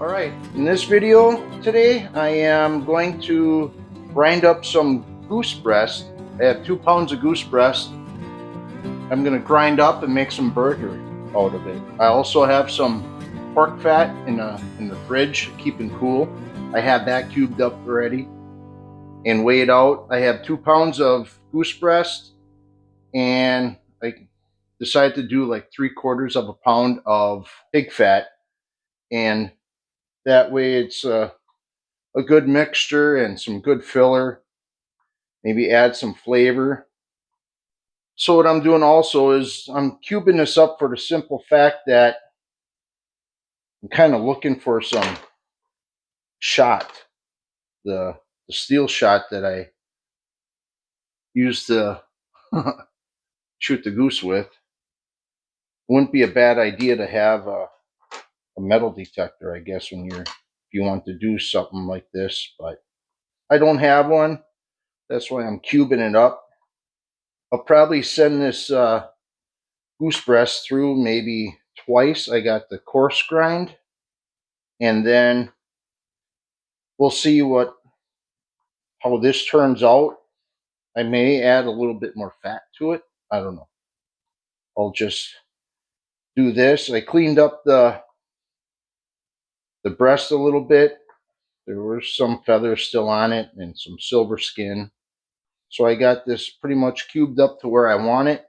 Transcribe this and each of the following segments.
Alright, in this video today I am going to grind up some goose breast. I have 2 pounds of goose breast. I'm going to grind up and make some burger out of it. I also have some pork fat in the fridge, keeping cool. I have that cubed up already and weighed out. I have 2 pounds of goose breast, and I decided to do like 3/4 of a pound of pig fat, and that way it's a good mixture and some good filler. Maybe add some flavor. So what I'm doing also is I'm cubing this up for the simple fact that I'm kind of looking for some shot. The steel shot that I used to shoot the goose with. Wouldn't be a bad idea to have a metal detector, I guess, if you want to do something like this, but I don't have one. That's why I'm cubing it up. I'll probably send this goose breast through maybe twice. I got the coarse grind, and then we'll see how this turns out. I may add a little bit more fat to it. I don't know. I'll just do this. I cleaned up the breast a little bit. There were some feathers still on it and some silver skin. So I got this pretty much cubed up to where I want it.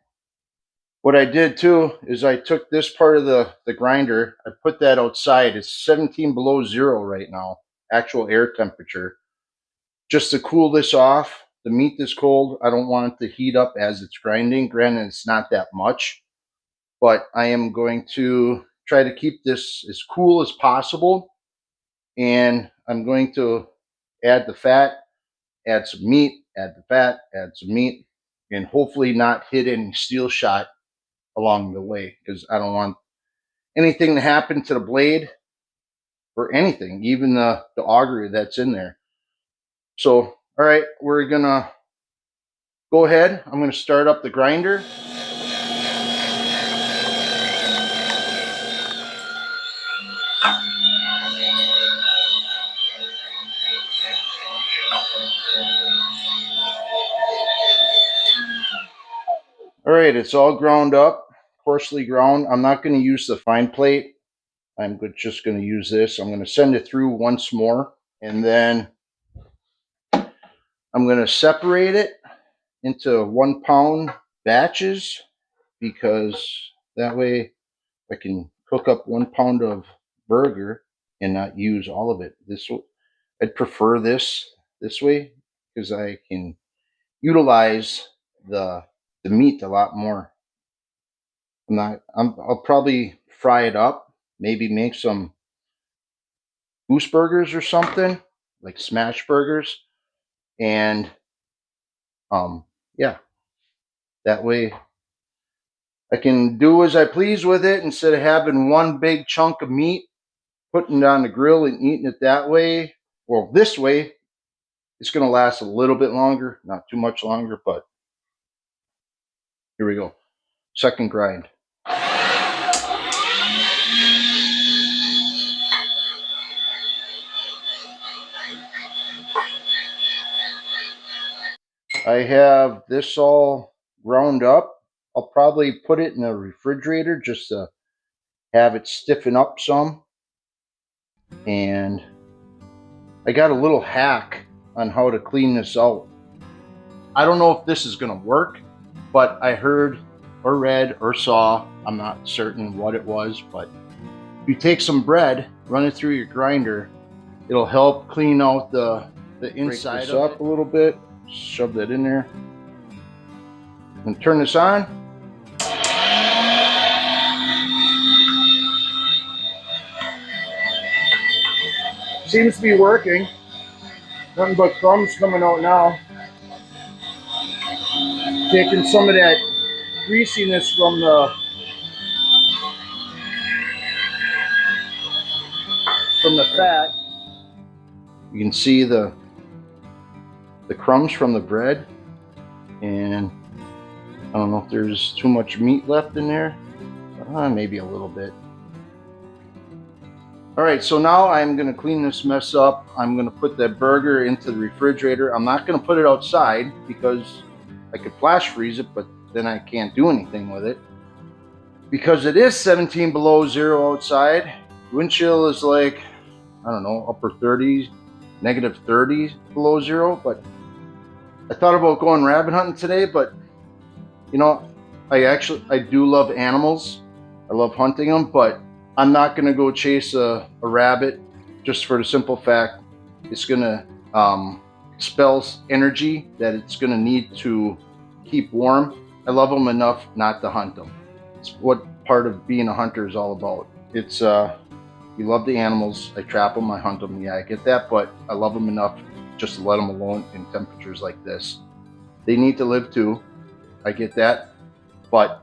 What I did too is I took this part of the grinder, I put that outside. It's 17 below zero right now, actual air temperature. Just to cool this off. The meat is cold. I don't want it to heat up as it's grinding. Granted, it's not that much, but I am going to try to keep this as cool as possible. And I'm going to add the fat, add some meat, add the fat, add some meat, and hopefully not hit any steel shot along the way, because I don't want anything to happen to the blade or anything, even the augury that's in there. So, all right, we're gonna go ahead. I'm gonna start up the grinder. All right, it's all ground up, coarsely ground. I'm not going to use the fine plate. I'm just going to use this. I'm going to send it through once more, and then I'm going to separate it into 1 pound batches, because that way I can cook up 1 pound of burger and not use all of it. I'd prefer this way, because I can utilize the meat a lot more. I'll probably fry it up, maybe make some goose burgers or something, like smash burgers, and yeah, that way I can do as I please with it instead of having one big chunk of meat, putting it on the grill and eating it that way. Well, this way it's going to last a little bit longer, not too much longer, but here we go. Second grind. I have this all ground up. I'll probably put it in the refrigerator just to have it stiffen up some. And I got a little hack on how to clean this out. I don't know if this is going to work, but I heard or read or saw, I'm not certain what it was, but if you take some bread, run it through your grinder, it'll help clean out the inside. Break this up a little bit, shove that in there, and turn this on. Seems to be working. Nothing but crumbs coming out now. Taking some of that greasiness from the fat. You can see the crumbs from the bread, and I don't know if there's too much meat left in there. Maybe a little bit. All right, so now I'm gonna clean this mess up. I'm gonna put that burger into the refrigerator. I'm not gonna put it outside because I could flash freeze it, but then I can't do anything with it. Because it is 17 below zero outside. Wind chill is like, I don't know, upper 30s, negative 30 below zero. But I thought about going rabbit hunting today, but you know, I do love animals. I love hunting them, but I'm not gonna go chase a rabbit just for the simple fact it's gonna expel energy that it's gonna need to keep warm. I love them enough not to hunt them. It's what part of being a hunter is all about. It's you love the animals. I trap them, I hunt them. Yeah, I get that, but I love them enough just to let them alone in temperatures like this. They need to live too. I get that, but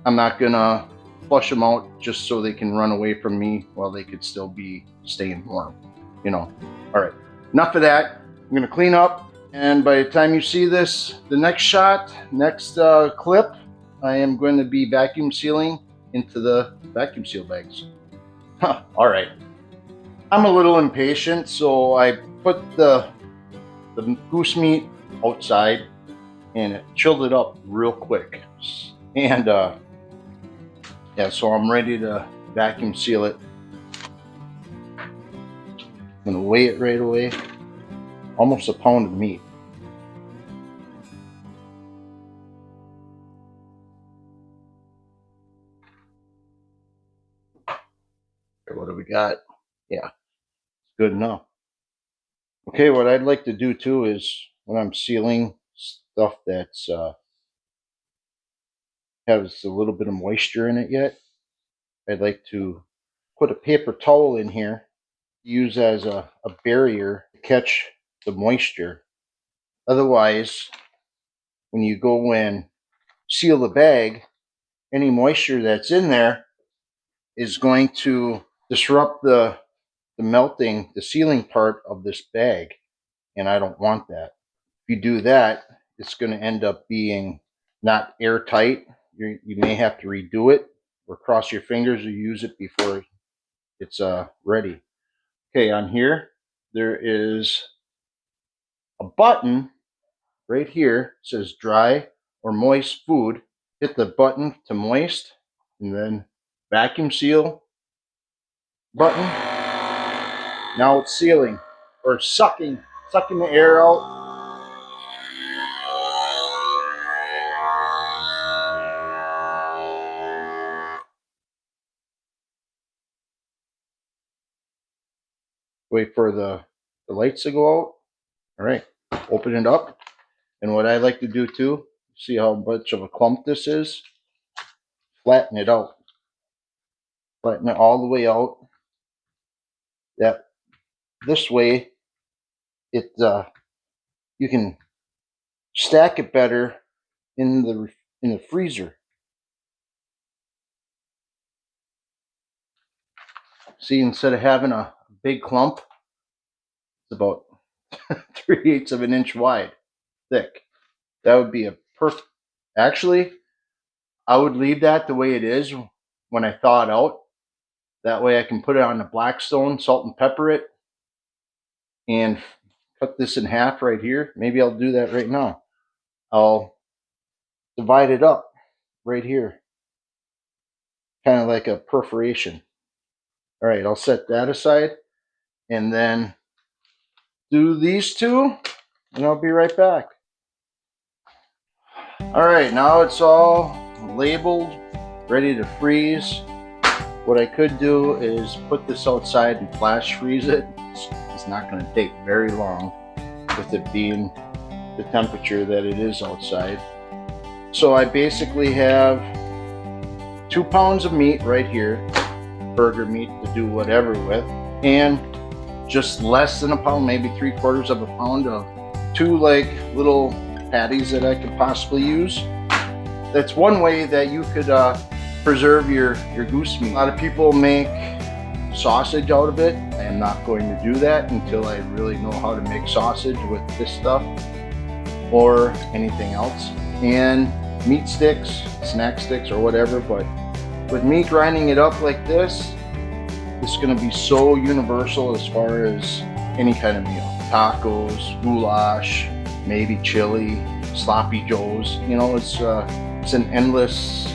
I'm not gonna flush them out just so they can run away from me while they could still be staying warm, you know. All right, enough of that. I'm gonna clean up, and by the time you see this, the next shot, next clip, I am going to be vacuum sealing into the vacuum seal bags. All right, I'm a little impatient, so I put the goose meat outside and it chilled it up real quick, and yeah, so I'm ready to vacuum seal it. I'm gonna weigh it right away. Almost a pound of meat. Okay, what do we got? Yeah, good enough. Okay, what I'd like to do too is when I'm sealing stuff that's has a little bit of moisture in it yet, I'd like to put a paper towel in here, use as a barrier to catch the moisture. Otherwise, when you go and seal the bag, any moisture that's in there is going to disrupt the melting, the sealing part of this bag, and I don't want that. If you do that, it's going to end up being not airtight. You may have to redo it or cross your fingers or use it before it's ready. Okay, on here there is a button right here. It says dry or moist food. Hit the button to moist and then vacuum seal button. Now it's sealing or sucking the air out. Wait for the lights to go out. All right, open it up. And what I like to do too, see how much of a clump this is? Flatten it out. Flatten it all the way out. That this way, it you can stack it better in the freezer. See, instead of having a big clump, it's about 3/8 of an inch wide, thick. That would be a perfect. Actually, I would leave that the way it is when I thaw it out. That way I can put it on the Blackstone, salt and pepper it, and cut this in half right here. Maybe I'll do that right now. I'll divide it up right here, kind of like a perforation. All right, I'll set that aside and then do these two, and I'll be right back. All right, now it's all labeled, ready to freeze. What I could do is put this outside and flash freeze it. It's not going to take very long with it being the temperature that it is outside. So I basically have 2 pounds of meat right here, burger meat to do whatever with, and just less than a pound, maybe 3/4 of a pound of 2 like little patties that I could possibly use. That's one way that you could preserve your goose meat. A lot of people make sausage out of it. I am not going to do that until I really know how to make sausage with this stuff or anything else. And meat sticks, snack sticks or whatever, but with me grinding it up like this, It's going to be so universal as far as any kind of meal. Tacos, goulash, maybe chili, sloppy joes. You know, it's an endless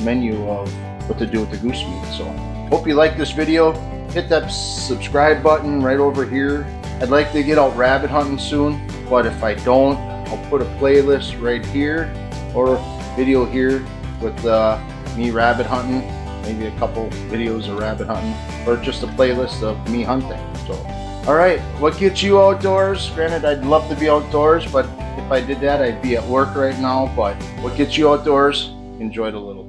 menu of what to do with the goose meat. So hope you like this video. Hit that subscribe button right over here. I'd like to get out rabbit hunting soon, but if I don't, I'll put a playlist right here or video here with me rabbit hunting, maybe a couple videos of rabbit hunting, or just a playlist of me hunting. So, all right, what gets you outdoors? Granted, I'd love to be outdoors, but if I did that, I'd be at work right now. But what gets you outdoors? Enjoy it a little.